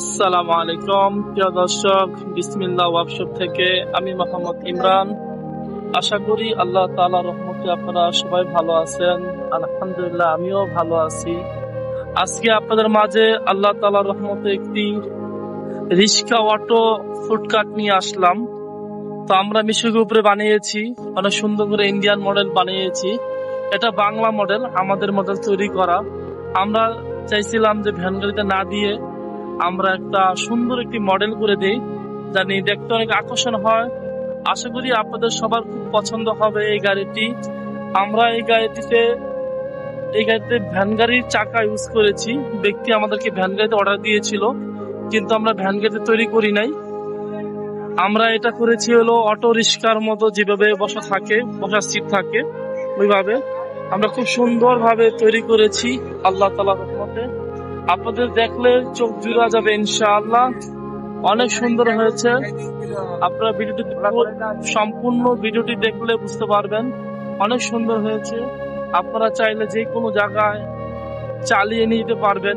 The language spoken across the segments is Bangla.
আসসালামু আলাইকুম প্রিয় দর্শক, বিসমিল্লাহ ওয়ার্কশপ থেকে আমি মোহাম্মদ ইমরান। আশা করি আল্লাহ তাআলার রহমতে আপনারা সবাই ভালো আছেন। আলহামদুলিল্লাহ, আমিও ভালো আছি। আজকে আপনাদের মাঝে আল্লাহ তাআলার রহমতে একটি রিক্সা অটো ফুডকার্ট নিয়ে আসলাম। তো আমরা মিশুকের উপরে বানিয়েছি, অনেক সুন্দর করে ইন্ডিয়ান মডেল বানিয়েছি। এটা বাংলা মডেল, আমাদের মডেল তৈরি করা। আমরা চাইছিলাম যে ভ্যান গাড়িতে না দিয়ে আমরা একটা সুন্দর একটি মডেল করে দেই, জানি দেখতে অনেক আকর্ষণ হয়। আশা করি আপনাদের সবার খুব পছন্দ হবে এই গাড়িটি। আমরা এই গাড়িতে ভ্যান গাড়ির চাকা ইউজ করেছি। ব্যক্তি আমাদেরকে ভ্যান গাড়িতে অর্ডার দিয়েছিল, কিন্তু আমরা ভ্যান গাড়িতে তৈরি করি নাই। আমরা এটা করেছি হলো অটো রিক্সার মতো, যেভাবে বসার সিট থাকে ওইভাবে আমরা খুব সুন্দর ভাবে তৈরি করেছি আল্লাহ তাআলার রহমতে। আপনাদের দেখলে চোখ জুড়া যাবে ইনশাআল্লাহ। অনেক সুন্দর হয়েছে। আপনারা ভিডিওটি সম্পূর্ণ ভিডিওটি দেখলে বুঝতে পারবেন অনেক সুন্দর হয়েছে। আপনারা চাইলে যে কোনো জায়গায় চালিয়ে নিয়ে যেতে পারবেন।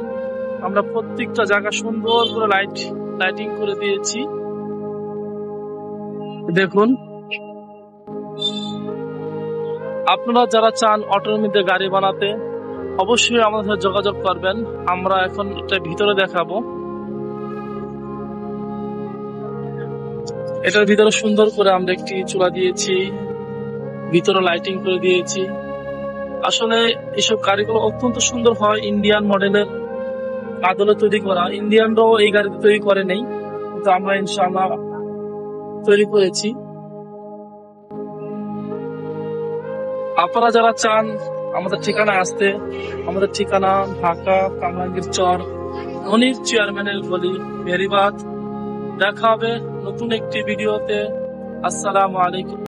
আমরা প্রত্যেকটা জায়গা সুন্দর করে লাইটিং করে দিয়েছি, দেখুন। আপনারা যারা চান অটোর মধ্যে গাড়ি বানাতে, অবশ্যই আমাদের সাথে যোগাযোগ করবেন। আমরা এখন এটা ভিতরে দেখাবো। এটার ভিতরে সুন্দর করে আমরা একটি চুলা দিয়েছি, ভিতরে লাইটিং করে দিয়েছি। আসলে এসব গাড়িগুলো অত্যন্ত সুন্দর হয়, ইন্ডিয়ান মডেলের আদলে তৈরি করা। ইন্ডিয়ানরাও এই গাড়িতে তৈরি করে নেই, কিন্তু আমরা ইনশাআল্লাহ তৈরি করেছি। আপনারা যারা চান আমাদের ঠিকানা আসতে, আমাদের ঠিকানা ঢাকা কামরাঙ্গীর চর, মনির চেয়ারম্যানের গলি, বেরিবাদ। দেখা হবে নতুন একটি ভিডিওতে। আসসালামু আলাইকুম।